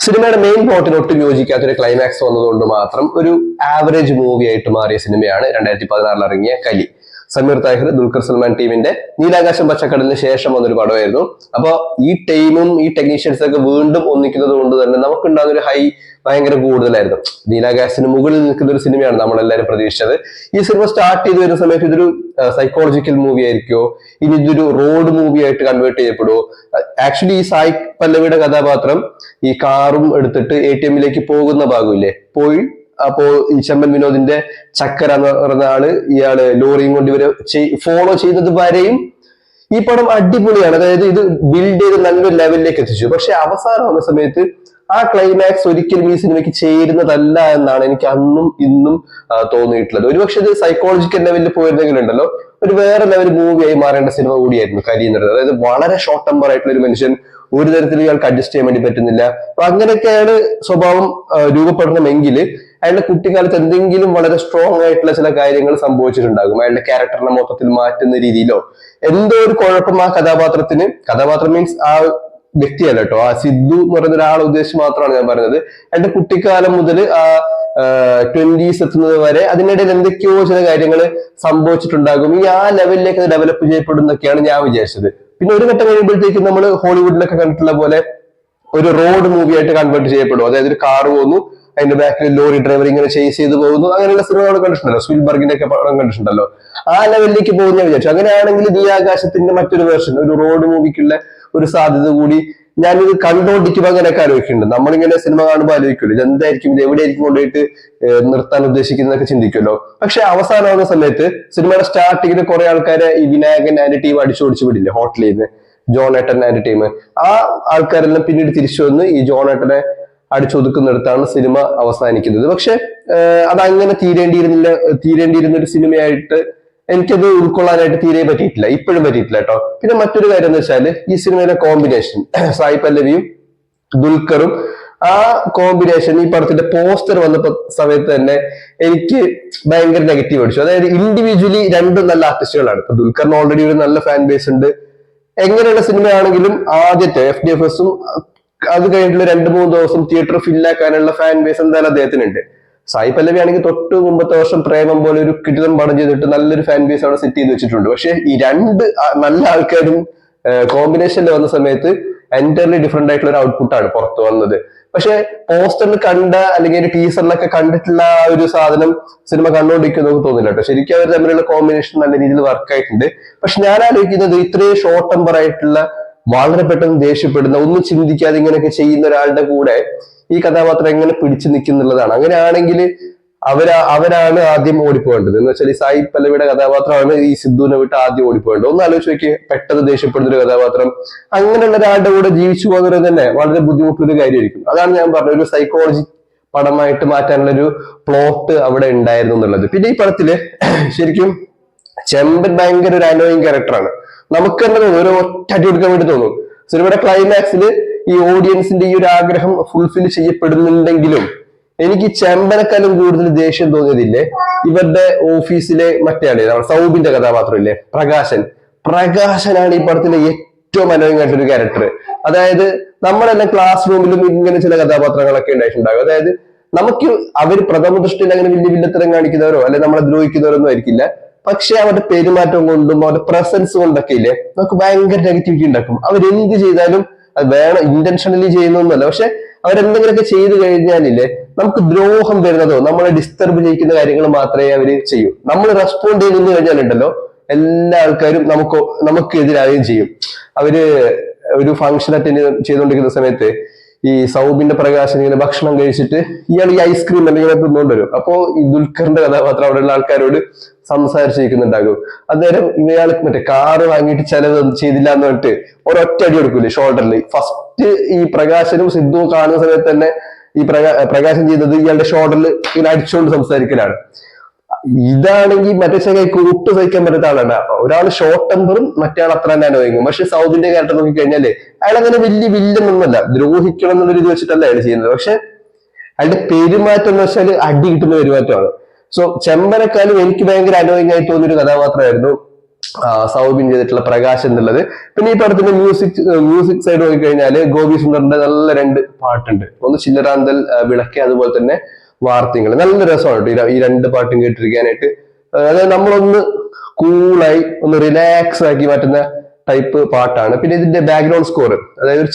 സിനിമയുടെ മെയിൻ പ്ലോട്ടിന് ഒട്ടും യോജിക്കാത്ത ഒരു ക്ലൈമാക്സ് വന്നതുകൊണ്ട് മാത്രം ഒരു ആവറേജ് മൂവി ആയിട്ട് മാറിയ സിനിമയാണ് 2016 ഇറങ്ങിയ കലി. സമീർ താഹിർ, ദുൽഖർ സൽമാൻ ടീമിന്റെ നീലാകാശം പച്ചക്കടലിന് ശേഷം വന്നൊരു പടമായിരുന്നു. അപ്പൊ ഈ ടീമും ഈ ടെക്നീഷ്യൻസ് ഒക്കെ വീണ്ടും ഒന്നിക്കുന്നത് കൊണ്ട് തന്നെ നമുക്കുണ്ടാകുന്ന ഒരു ഹൈ ഭയങ്കര കൂടുതലായിരുന്നു. നീലാകാശത്തിന് മുകളിൽ നിൽക്കുന്ന ഒരു സിനിമയാണ് നമ്മളെല്ലാവരും പ്രതീക്ഷിച്ചത്. ഈ സിനിമ സ്റ്റാർട്ട് ചെയ്ത് വരുന്ന സമയത്ത് ഇതൊരു സൈക്കോളജിക്കൽ മൂവി ആയിരിക്കുമോ, ഇനി ഇതൊരു റോഡ് മൂവി ആയിട്ട് കൺവേർട്ട് ചെയ്യപ്പെടുമോ? ആക്ച്വലി ഈ സായ് പല്ലവിയുടെ കഥാപാത്രം ഈ കാറും എടുത്തിട്ട് ATM പോകുന്ന ഭാഗമില്ലേ, അപ്പോ ഈ ചെമ്പൻ വിനോദിന്റെ ചക്കര എന്ന് പറയുന്ന ഇയാള് ലോറിയും കൊണ്ട് ഇവരെ ഫോളോ ചെയ്യുന്നത് വരെയും ഈ പടം അടിപൊളിയാണ്. അതായത് ഇത് ബിൽഡ് ചെയ്ത് നല്ലൊരു ലെവലിലേക്ക് എത്തിച്ചു. പക്ഷെ അവസാനം വന്ന സമയത്ത് ആ ക്ലൈമാക്സ് ഒരിക്കലും ഈ സിനിമയ്ക്ക് ചേരുന്നതല്ല എന്നാണ് എനിക്ക് അന്നും ഇന്നും തോന്നിയിട്ടുള്ളത്. ഒരുപക്ഷെ ഇത് സൈക്കോളജിക്കൽ ലെവലിൽ പോയിരുന്നെങ്കിലുണ്ടല്ലോ ഒരു വേറെ ലെവൽ മൂവിയായി മാറേണ്ട സിനിമ കൂടിയായിരുന്നു കലി എന്നുള്ളത്. അതായത് വളരെ ഷോർട്ട് ടെമ്പർ ആയിട്ടുള്ള ഒരു മനുഷ്യൻ, ഒരു തരത്തിൽ ഇയാൾക്ക് അഡ്ജസ്റ്റ് ചെയ്യാൻ വേണ്ടി പറ്റുന്നില്ല. അപ്പൊ അങ്ങനെയൊക്കെയാണ് സ്വഭാവം രൂപപ്പെടണമെങ്കിൽ അയാളുടെ കുട്ടിക്കാലത്ത് എന്തെങ്കിലും വളരെ സ്ട്രോങ് ആയിട്ടുള്ള ചില കാര്യങ്ങൾ സംഭവിച്ചിട്ടുണ്ടാകും. അയാളുടെ ക്യാരക്ടറിനെ മൊത്തത്തിൽ മാറ്റുന്ന രീതിയിലോ എന്തോ ഒരു കുഴപ്പം ആ കഥാപാത്രം മീൻസ് ആ വ്യക്തിയല്ല കേട്ടോ, ആ സിദ്ധു എന്ന് പറയുന്ന ഒരാളെ ഉദ്ദേശിച്ച് മാത്രമാണ് ഞാൻ പറയുന്നത്. അയാളുടെ കുട്ടിക്കാലം മുതൽ ആ 20s എത്തുന്നത് വരെ അതിനിടയിൽ എന്തൊക്കെയോ ചില കാര്യങ്ങൾ സംഭവിച്ചിട്ടുണ്ടാകും. ഈ ആ ലെവലിലേക്ക് ഡെവലപ്പ് ചെയ്യപ്പെടുന്നൊക്കെയാണ് ഞാൻ വിചാരിച്ചത്. പിന്നെ ഒരു ഘട്ടം കഴിയുമ്പോഴത്തേക്കും നമ്മൾ ഹോളിവുഡിലൊക്കെ കണ്ടിട്ടുള്ള പോലെ ഒരു റോഡ് മൂവി ആയിട്ട് കൺവേർട്ട് ചെയ്യപ്പെടും. അതായത് ഒരു കാർ പോകുന്നു, അതിന്റെ ബാക്കിൽ ലോറി ഡ്രൈവർ ഇങ്ങനെ ചേസ് ചെയ്ത് പോകുന്നു, അങ്ങനെയുള്ള സിനിമകൾ കണ്ടിട്ടുണ്ടല്ലോ, സ്പിൽബർഗിന്റെ ഒക്കെ പടം കണ്ടിട്ടുണ്ടല്ലോ. ആ ലെവലിലേക്ക് പോകുന്ന വിചാരിച്ചു. അങ്ങനെയാണെങ്കിൽ നീലാകാശത്തിന്റെ മറ്റൊരു വേർഷൻ, ഒരു റോഡ് മൂവിക്കുള്ള ഒരു സാധ്യത കൂടി ഞാനിത് കണ്ടുകൊണ്ടിരിക്കുമ്പോൾ അങ്ങനെയൊക്കെ ആലോചിക്കുന്നുണ്ട്. നമ്മളിങ്ങനെ സിനിമ കാണുമ്പോൾ ആലോചിക്കുമല്ലോ ഇത് എന്തായിരിക്കും, ഇത് എവിടെയായിരിക്കും കൊണ്ടുപോയിട്ട് നിർത്താൻ ഉദ്ദേശിക്കുന്നതൊക്കെ ചിന്തിക്കുമല്ലോ. പക്ഷെ അവസാനമാകുന്ന സമയത്ത് സിനിമയുടെ സ്റ്റാർട്ടിങ്ങിൽ കുറെ ആൾക്കാരെ ഈ വിനായകൻ ആൻഡ് ടീം അടിച്ചോടിച്ചു വിടില്ലേ ഹോട്ടലിൽ നിന്ന്, ജോൺ ഏട്ടൻ ആൻഡ് ടീം, ആ ആൾക്കാരെല്ലാം പിന്നീട് തിരിച്ചു വന്ന് ഈ ജോൺ ഏട്ടനെ അടിച്ചൊതുക്കുന്നിടത്താണ് സിനിമ അവസാനിക്കുന്നത്. പക്ഷെ അതങ്ങനെ തീരേണ്ടിയിരുന്ന ഒരു സിനിമയായിട്ട് എനിക്കത് ഉൾക്കൊള്ളാനായിട്ട് തീരെ പറ്റിയിട്ടില്ല, ഇപ്പോഴും പറ്റിയിട്ടില്ല കേട്ടോ. പിന്നെ മറ്റൊരു കാര്യം എന്ന് വെച്ചാൽ ഈ സിനിമയിലെ കോമ്പിനേഷൻ, സായ് പല്ലവിയും ദുൽഖറും, ആ കോമ്പിനേഷൻ ഈ പടത്തിന്റെ പോസ്റ്റർ വന്നപ്പോ സമയത്ത് തന്നെ എനിക്ക് ഭയങ്കര നെഗറ്റീവ് അടിച്ചു. അതായത് ഇൻഡിവിജ്വലി രണ്ടും നല്ല ആർട്ടിസ്റ്റുകളാണ്. ഇപ്പൊ ദുൽഖറിന് ഓൾറെഡി ഒരു നല്ല ഫാൻ ബേസ് ഉണ്ട്. എങ്ങനെയുള്ള സിനിമയാണെങ്കിലും ആദ്യത്തെ FDFS അത് കഴിഞ്ഞിട്ടുള്ള 2-3 ദിവസം തിയേറ്റർ ഫില്ലാക്കാനുള്ള ഫാൻ ബേസ് എന്തായാലും അദ്ദേഹത്തിനുണ്ട്. സായ് പല്ലവി ആണെങ്കിൽ തൊട്ട് മുമ്പത്തെ വർഷം പ്രേമം പോലെ ഒരു കിടിലം പടം ചെയ്തിട്ട് നല്ലൊരു ഫാൻ ബേസ് അവിടെ സെറ്റ് ചെയ്ത് വെച്ചിട്ടുണ്ട്. പക്ഷെ ഈ രണ്ട് നല്ല ആൾക്കാരും കോമ്പിനേഷനിൽ വന്ന സമയത്ത് എൻറ്റയർലി ഡിഫറെന്റ് ആയിട്ടുള്ള ഒരു ഔട്ട്പുട്ടാണ് പുറത്തു വന്നത്. പക്ഷെ പോസ്റ്ററിൽ കണ്ട അല്ലെങ്കിൽ ഒരു ടീസറിലൊക്കെ കണ്ടിട്ടുള്ള ആ ഒരു സാധനം സിനിമ കണ്ടുകൊണ്ടിരിക്കുന്നതൊക്കെ തോന്നില്ല കേട്ടോ. ശരിക്കും അവർ തമ്മിലുള്ള കോമ്പിനേഷൻ നല്ല രീതിയിൽ വർക്ക് ആയിട്ടുണ്ട്. പക്ഷെ ഞാൻ ആലോചിക്കുന്നത് ഇത്രയും ഷോർട്ട് ടെമ്പർ ആയിട്ടുള്ള, വളരെ പെട്ടെന്ന് ദേഷ്യപ്പെടുന്ന, ഒന്നും ചിന്തിക്കാതെ ഇങ്ങനെയൊക്കെ ചെയ്യുന്ന ഒരാളുടെ കൂടെ ഈ കഥാപാത്രം എങ്ങനെ പിടിച്ചു നിൽക്കുന്നുള്ളതാണ്. അങ്ങനെയാണെങ്കിൽ അവരാണ് ആദ്യം ഓടിപ്പോകേണ്ടത്. എന്ന് വെച്ചാൽ ഈ സായി പല്ലവിയുടെ കഥാപാത്രമാണ് ഈ സിദ്ധുവിനെ വിട്ട് ആദ്യം ഓടിപ്പോകേണ്ടത്. ഒന്ന് ആലോചിച്ച് നോക്കിയേ, പെട്ടെന്ന് ദേഷ്യപ്പെടുന്ന ഒരു കഥാപാത്രം അങ്ങനെയുള്ള ഒരാളുടെ കൂടെ ജീവിച്ചു പോകുന്നത് തന്നെ വളരെ ബുദ്ധിമുട്ടുള്ള കാര്യമായിരിക്കും. അതാണ് ഞാൻ പറഞ്ഞത്, ഒരു സൈക്കോളജി പടമായിട്ട് മാറ്റാനുള്ള ഒരു പ്ലോട്ട് അവിടെ ഉണ്ടായിരുന്നു എന്നുള്ളത്. പിന്നെ ഈ പടത്തില് ശരിക്കും ചെമ്പൻ ഭയങ്കര ഒരു അനോയിങ് ക്യാരക്ടറാണ്. നമുക്ക് തന്നെ തോന്നും, ഒരു ഒറ്റ അടി കൊടുക്കാൻ വേണ്ടി തോന്നും. സിനിമയുടെ ക്ലൈമാക്സിൽ ഈ ഓഡിയൻസിന്റെ ഈ ഒരു ആഗ്രഹം ഫുൾഫിൽ ചെയ്യപ്പെടുന്നുണ്ടെങ്കിലും എനിക്ക് ചെമ്പനക്കാലും കൂടുതൽ ദേഷ്യം തോന്നിയതില്ലേ ഇവരുടെ ഓഫീസിലെ മറ്റേ സൗബിന്റെ കഥാപാത്രം ഇല്ലേ, പ്രകാശനാണ് ഈ പടത്തിലെ ഏറ്റവും അനോയിങ് ആയിട്ടൊരു ക്യാരക്ടർ. അതായത് നമ്മളെല്ലാം ക്ലാസ് റൂമിലും ഇങ്ങനെ ചില കഥാപാത്രങ്ങളൊക്കെ ഉണ്ടായിട്ടുണ്ടാകും. അതായത് നമുക്ക് അവർ പ്രഥമ ദൃഷ്ടിയിൽ അങ്ങനെ വലിയ വില്ലത്തരം കാണിക്കുന്നവരോ അല്ലെ നമ്മളെ ദ്രോഹിക്കുന്നവരൊന്നും ആയിരിക്കില്ല. പക്ഷെ അവരുടെ പെരുമാറ്റം കൊണ്ടും അവരുടെ പ്രസൻസ് കൊണ്ടൊക്കെ ഇല്ലേ നമുക്ക് ഭയങ്കര നെഗറ്റിവിറ്റി ഉണ്ടാക്കും. അവരെന്ത് ചെയ്താലും അത് വേണം, ഇന്റൻഷനലി ചെയ്യുന്നൊന്നുമല്ല, പക്ഷെ അവരെന്തെങ്കിലുമൊക്കെ ചെയ്തു കഴിഞ്ഞാലില്ലേ നമുക്ക് ദ്രോഹം വരുന്നതോ നമ്മളെ ഡിസ്റ്റർബ് ചെയ്യിക്കുന്ന കാര്യങ്ങൾ മാത്രമേ അവര് ചെയ്യൂ. നമ്മൾ റെസ്പോണ്ട് ചെയ്തു കഴിഞ്ഞാലുണ്ടല്ലോ എല്ലാ ആൾക്കാരും നമുക്ക് എതിരാകുകയും ചെയ്യും. അവര് ഒരു ഫംഗ്ഷൻ അറ്റൻഡ് ചെയ്തുകൊണ്ടിരിക്കുന്ന സമയത്ത് ഈ സൗബിന്റെ പ്രകാശൻ ഇങ്ങനെ ഭക്ഷണം കഴിച്ചിട്ട് ഇയാൾ ഈ ഐസ്ക്രീം എന്തെങ്കിലും തിന്നുകൊണ്ട് വരും. അപ്പോ ഈ ദുൽഖറിന്റെ കഥാപാത്രം അവിടെയുള്ള ആൾക്കാരോട് സംസാരിച്ചിരിക്കുന്നുണ്ടാകും. അന്നേരം ഇയാൾ മറ്റേ കാറ് വാങ്ങിയിട്ട് ചെലവ് ചെയ്തില്ല എന്ന് പറഞ്ഞിട്ട് ഒരൊറ്റ അടി കൊടുക്കൂലേ ഷോൾഡറിൽ. ഫസ്റ്റ് ഈ പ്രകാശനും സിദ്ധുവും കാണുന്ന സമയത്ത് തന്നെ ഈ പ്രകാശം ചെയ്തത് ഇയാളുടെ ഷോൾഡറിൽ ഇങ്ങനെ അടിച്ചുകൊണ്ട് സംസാരിക്കലാണ്. ഇതാണെങ്കിൽ മറ്റേ ചങ്ങായിക്ക് ഒട്ടും സഹിക്കാൻ പറ്റാത്ത ആളാണ്. ഒരാൾ ഷോർട്ട് ടെമ്പറും മറ്റേ ആൾ അത്ര തന്നെ അനുഭവിക്കും. പക്ഷെ സൗദിന്റെ ക്യാരക്ടർ നോക്കി കഴിഞ്ഞാല് അയാൾ അങ്ങനെ വലിയ വില്ലനൊന്നുമല്ല, ദ്രോഹിക്കണം എന്നുള്ള രീതി വെച്ചിട്ടല്ല അയാൾ ചെയ്യുന്നത്. പക്ഷെ അയാളുടെ പെരുമാറ്റം എന്ന് വെച്ചാൽ അടി കിട്ടുന്ന പെരുമാറ്റമാണ്. സോ ചെമ്പനക്കാലും എനിക്ക് ഭയങ്കര അനോയിങ് ആയി തോന്നിയൊരു കഥാപാത്രമായിരുന്നു സൗബിൻ ചെയ്തിട്ടുള്ള പ്രകാശ് എന്നുള്ളത്. പിന്നെ ഈ പടത്തിന്റെ മ്യൂസിക് സൈഡ് നോക്കിക്കഴിഞ്ഞാല് ഗോപി സുന്ദറിന്റെ നല്ല 2 പാട്ടുണ്ട്. ഒന്ന് ചില്ലറാന്തൽ വിളക്കെ, അതുപോലെ തന്നെ വാർത്തിങ്ങൾ. നല്ല രസമാണ് ഈ 2 പാട്ടും കേട്ടിരിക്കാനായിട്ട്. അതായത് നമ്മളൊന്ന് കൂളായി ഒന്ന് റിലാക്സ് ആക്കി മാറ്റുന്ന ടൈപ്പ് പാട്ടാണ്. പിന്നെ ഇതിന്റെ ബാക്ക്ഗ്രൗണ്ട് സ്കോർ, അതായത് ഒരു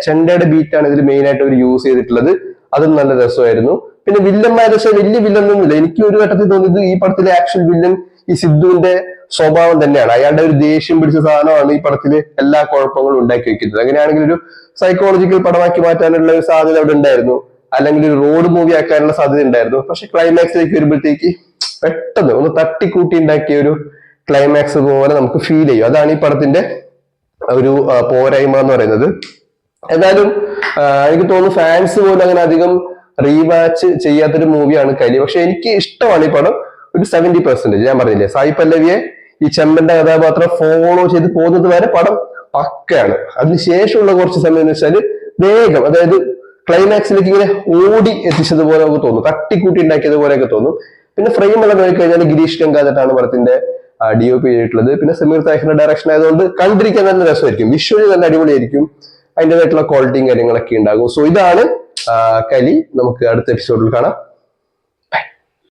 ചെണ്ടയുടെ ബീറ്റാണ് ഇതിൽ മെയിൻ ആയിട്ട് അവർ യൂസ് ചെയ്തിട്ടുള്ളത്. അതും നല്ല രസമായിരുന്നു. പിന്നെ വില്ലന്മാരെ പക്ഷേ വലിയ വില്ലനൊന്നുമില്ല. എനിക്ക് ഒരു ഘട്ടത്തിൽ തോന്നിയത് ഈ പടത്തിലെ ആക്ഷൻ വില്ലൻ ഈ സിദ്ധുവിന്റെ സ്വഭാവം തന്നെയാണ്. അയാളുടെ ഒരു ദേഷ്യം പിടിച്ച സാധനമാണ് ഈ പടത്തില് എല്ലാ കുഴപ്പങ്ങളും ഉണ്ടാക്കി വെക്കുന്നത്. അങ്ങനെയാണെങ്കിൽ ഒരു സൈക്കോളജിക്കൽ പടമാക്കി മാറ്റാനുള്ള ഒരു സാധ്യത അവിടെ ഉണ്ടായിരുന്നു, അല്ലെങ്കിൽ ഒരു റോഡ് മൂവി ആക്കാനുള്ള സാധ്യത ഉണ്ടായിരുന്നു. പക്ഷെ ക്ലൈമാക്സിലേക്ക് വരുമ്പോഴത്തേക്ക് പെട്ടെന്ന് ഒന്ന് തട്ടിക്കൂട്ടി ഉണ്ടാക്കിയ ഒരു ക്ലൈമാക്സ് പോലെ നമുക്ക് ഫീൽ ചെയ്യും. അതാണ് ഈ പടത്തിന്റെ ഒരു പോരായ്മ എന്ന് പറയുന്നത്. എന്തായാലും എനിക്ക് തോന്നുന്നു ഫാൻസ് പോലും അങ്ങനെ അധികം റീവാച്ച് ചെയ്യാത്തൊരു മൂവിയാണ് കലി. പക്ഷെ എനിക്ക് ഇഷ്ടമാണ് ഈ പടം. ഒരു 70%. ഞാൻ പറഞ്ഞില്ലേ, സായി പല്ലവിയെ ഈ ചെമ്പന്റെ കഥാപാത്രം ഫോളോ ചെയ്ത് പോകുന്നത് വരെ പടം പക്കയാണ്. അതിനുശേഷമുള്ള കുറച്ച് സമയം എന്ന് വെച്ചാൽ വേഗം, അതായത് ക്ലൈമാക്സിലേക്ക് ഇങ്ങനെ ഓടി എത്തിച്ചതുപോലെ നമുക്ക് തോന്നും, തട്ടിക്കൂട്ടി ഉണ്ടാക്കിയത് പോലെയൊക്കെ തോന്നും. പിന്നെ ഫ്രെയിം എല്ലാം നോക്കിക്കഴിഞ്ഞാൽ ഗിരീഷ് ഗംഗാധരാണ് പടത്തിന്റെ DOP ചെയ്തിട്ടുള്ളത്. പിന്നെ സമീർ താഹിറിന്റെ ഡയറക്ഷൻ ആയതുകൊണ്ട് കണ്ടിരിക്കാൻ നല്ല രസമായിരിക്കും, വിഷ്വലി നല്ല അടിപൊളിയായിരിക്കും, അതിൻ്റെതായിട്ടുള്ള ക്വാളിറ്റിയും കാര്യങ്ങളൊക്കെ ഉണ്ടാകും. സോ ഇതാണ് കലി. നമുക്ക് അടുത്ത എപ്പിസോഡിൽ കാണാം.